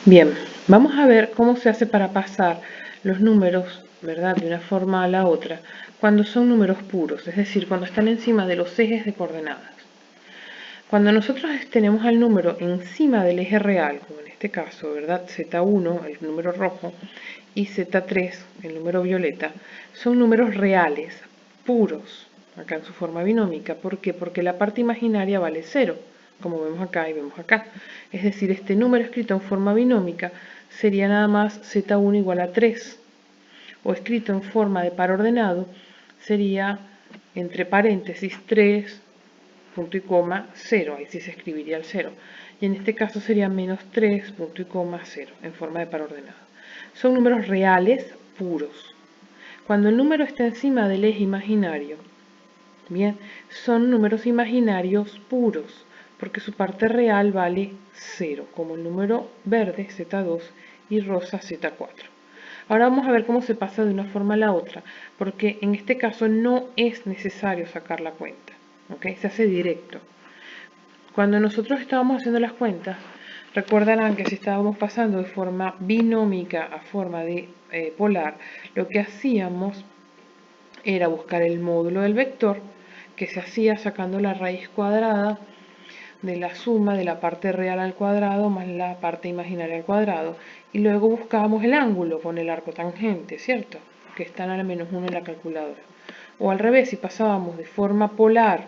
Bien, vamos a ver cómo se hace para pasar los números, ¿verdad?, de una forma a la otra cuando son números puros, es decir, cuando están encima de los ejes de coordenadas. Cuando nosotros tenemos al número encima del eje real, como en este caso, ¿verdad?, Z1, el número rojo, y Z3, el número violeta, son números reales, puros, acá en su forma binómica. ¿Por qué? Porque la parte imaginaria vale 0, como vemos acá y vemos acá. Es decir, este número escrito en forma binómica sería nada más Z1 igual a 3, o escrito en forma de par ordenado sería entre paréntesis 3, punto y coma, 0, ahí sí se escribiría el 0. Y en este caso sería menos 3, punto y coma, 0, en forma de par ordenado. Son números reales puros. Cuando el número está encima del eje imaginario, bien, son números imaginarios puros, porque su parte real vale 0, como el número verde Z2 y rosa Z4. Ahora vamos a ver cómo se pasa de una forma a la otra, porque en este caso no es necesario sacar la cuenta, ¿ok? Se hace directo. Cuando nosotros estábamos haciendo las cuentas, recordarán que si estábamos pasando de forma binómica a forma de polar, lo que hacíamos era buscar el módulo del vector, que se hacía sacando la raíz cuadrada de la suma de la parte real al cuadrado más la parte imaginaria al cuadrado, y luego buscábamos el ángulo con el arco tangente, ¿cierto?, que están a la -1 en la calculadora. O al revés, si pasábamos de forma polar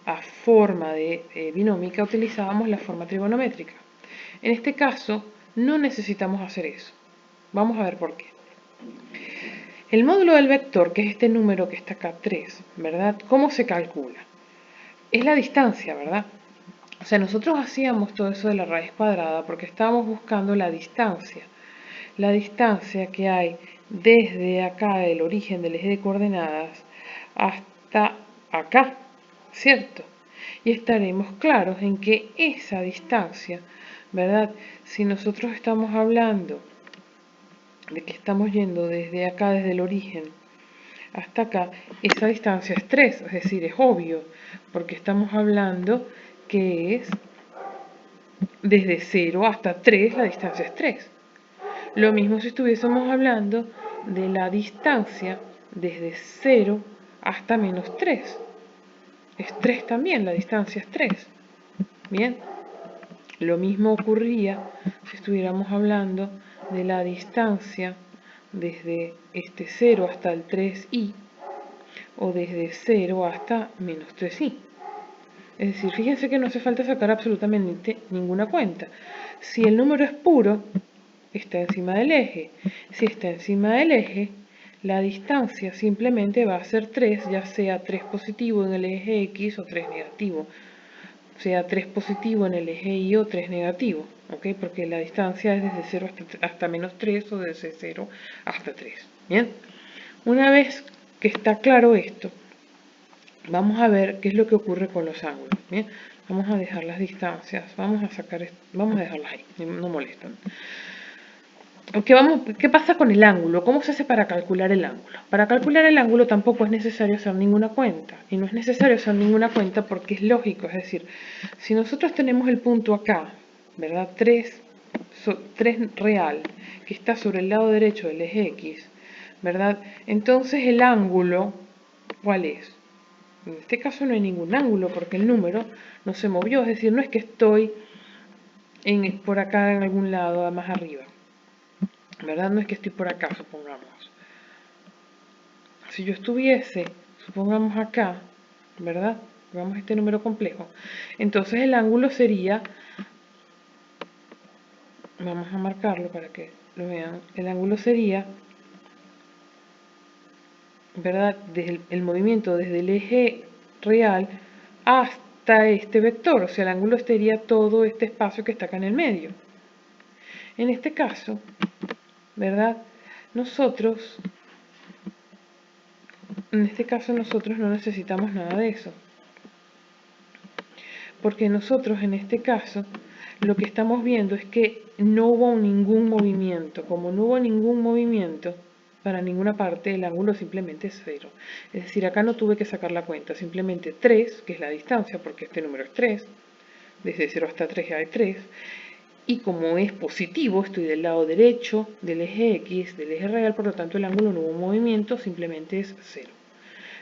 a forma de binómica, utilizábamos la forma trigonométrica. En este caso no necesitamos hacer eso. Vamos a ver por qué. El módulo del vector, que es este número que está acá, 3, ¿verdad? ¿Cómo se calcula? Es la distancia, ¿verdad? O sea, nosotros hacíamos todo eso de la raíz cuadrada porque estábamos buscando la distancia. La distancia que hay desde acá, el origen del eje de coordenadas, hasta acá, ¿cierto? Y estaremos claros en que esa distancia, ¿verdad? Si nosotros estamos hablando de que estamos yendo desde acá, desde el origen, hasta acá, esa distancia es 3, es decir, es obvio, porque estamos hablando que es desde 0 hasta 3, la distancia es 3. Lo mismo si estuviésemos hablando de la distancia desde 0 hasta menos 3. Es 3 también, la distancia es 3. Bien, lo mismo ocurría si estuviéramos hablando de la distancia desde este 0 hasta el 3i, o desde 0 hasta menos 3i. Es decir, fíjense que no hace falta sacar absolutamente ninguna cuenta. Si el número es puro, está encima del eje. Si está encima del eje, la distancia simplemente va a ser 3, ya sea 3 positivo en el eje X o 3 negativo. Sea 3 positivo en el eje Y o 3 negativo, ¿ok? Porque la distancia es desde 0 hasta menos 3 o desde 0 hasta 3. Bien, una vez que está claro esto, vamos a ver qué es lo que ocurre con los ángulos. Bien, vamos a dejar las distancias, vamos a dejarlas ahí, no molestan. ¿Qué pasa con el ángulo? ¿Cómo se hace para calcular el ángulo? Para calcular el ángulo tampoco es necesario hacer ninguna cuenta. Y no es necesario hacer ninguna cuenta porque es lógico. Es decir, si nosotros tenemos el punto acá, ¿verdad? 3 real, que está sobre el lado derecho del eje X, ¿verdad? Entonces el ángulo, ¿cuál es? En este caso no hay ningún ángulo porque el número no se movió. Es decir, no es que estoy por acá en algún lado, más arriba. ¿Verdad? No es que estoy por acá, supongamos. Si yo estuviese, supongamos acá, ¿verdad? Pongamos este número complejo. Entonces el ángulo sería, vamos a marcarlo para que lo vean, el ángulo sería, ¿verdad? Desde el movimiento desde el eje real hasta este vector. O sea, el ángulo sería todo este espacio que está acá en el medio. En este caso, ¿verdad? En este caso nosotros no necesitamos nada de eso. Porque nosotros en este caso lo que estamos viendo es que no hubo ningún movimiento. Como no hubo ningún movimiento para ninguna parte, el ángulo simplemente es 0. Es decir, acá no tuve que sacar la cuenta, simplemente 3, que es la distancia, porque este número es 3, desde 0 hasta 3 hay 3, Y como es positivo, estoy del lado derecho del eje X, del eje real, por lo tanto el ángulo no hubo movimiento, simplemente es 0.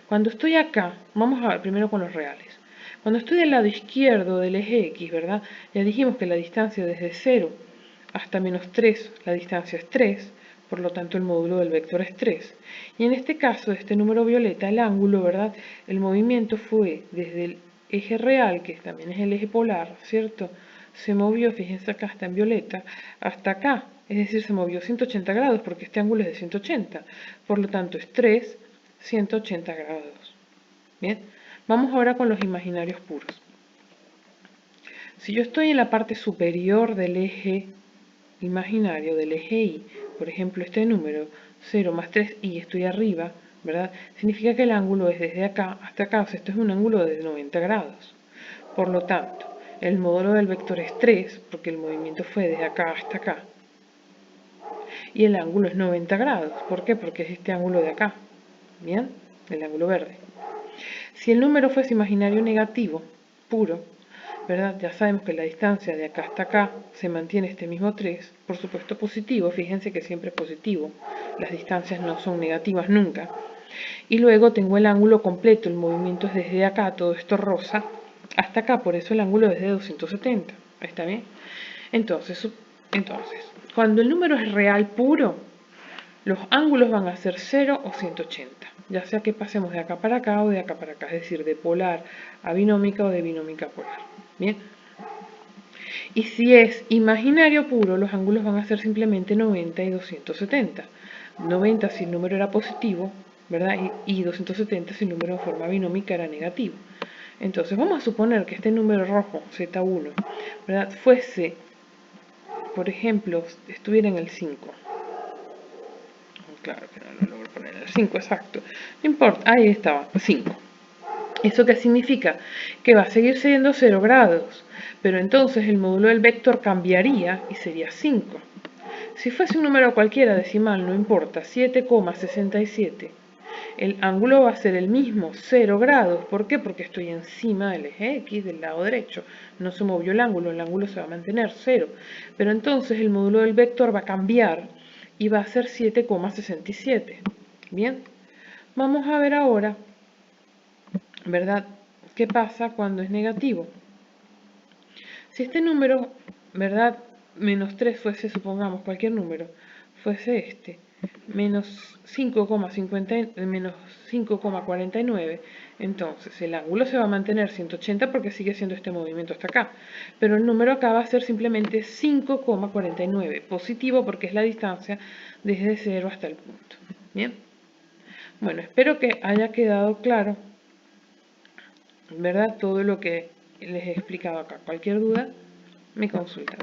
Cuando estoy acá, vamos a ver primero con los reales. Cuando estoy del lado izquierdo del eje X, ¿verdad? Ya dijimos que la distancia desde 0 hasta menos 3, la distancia es 3, por lo tanto el módulo del vector es 3. Y en este caso, este número violeta, el ángulo, ¿verdad? El movimiento fue desde el eje real, que también es el eje polar, ¿cierto? Se movió, fíjense acá, está en violeta, hasta acá, es decir, se movió 180 grados porque este ángulo es de 180, por lo tanto es 3, 180 grados. Bien, vamos ahora con los imaginarios puros. Si yo estoy en la parte superior del eje imaginario, del eje Y, por ejemplo este número 0 más 3y, estoy arriba, ¿verdad? Significa que el ángulo es desde acá hasta acá, o sea, esto es un ángulo de 90 grados. Por lo tanto, el módulo del vector es 3, porque el movimiento fue desde acá hasta acá. Y el ángulo es 90 grados. ¿Por qué? Porque es este ángulo de acá. ¿Bien? El ángulo verde. Si el número fuese imaginario negativo, puro, ¿verdad? Ya sabemos que la distancia de acá hasta acá se mantiene este mismo 3, por supuesto positivo, fíjense que siempre es positivo, las distancias no son negativas nunca. Y luego tengo el ángulo completo, el movimiento es desde acá, todo esto rosa, hasta acá, por eso el ángulo es de 270, ¿está bien? Entonces, cuando el número es real puro, los ángulos van a ser 0 o 180, ya sea que pasemos de acá para acá o de acá para acá, es decir, de polar a binómica o de binómica a polar. Bien. Y si es imaginario puro, los ángulos van a ser simplemente 90 y 270. 90 si el número era positivo, ¿verdad? Y 270 si el número en forma binómica era negativo. Entonces vamos a suponer que este número rojo, Z1, ¿verdad? Fuese, por ejemplo, estuviera en el 5. Claro que no lo logro poner en el 5, exacto. No importa, ahí estaba, 5. ¿Eso qué significa? Que va a seguir siendo 0 grados, pero entonces el módulo del vector cambiaría y sería 5. Si fuese un número cualquiera decimal, no importa, 7,67, el ángulo va a ser el mismo, 0 grados. ¿Por qué? Porque estoy encima del eje X, del lado derecho. No se movió el ángulo se va a mantener 0. Pero entonces el módulo del vector va a cambiar y va a ser 7,67. Bien, vamos a ver ahora, ¿verdad? ¿Qué pasa cuando es negativo? Si este número, ¿verdad? Menos 3 fuese, supongamos, cualquier número, fuese este, menos 5,49, entonces el ángulo se va a mantener 180 porque sigue siendo este movimiento hasta acá. Pero el número acá va a ser simplemente 5,49, positivo porque es la distancia desde 0 hasta el punto. Bien. Bueno, espero que haya quedado claro, ¿verdad? Todo lo que les he explicado acá. Cualquier duda, me consultan.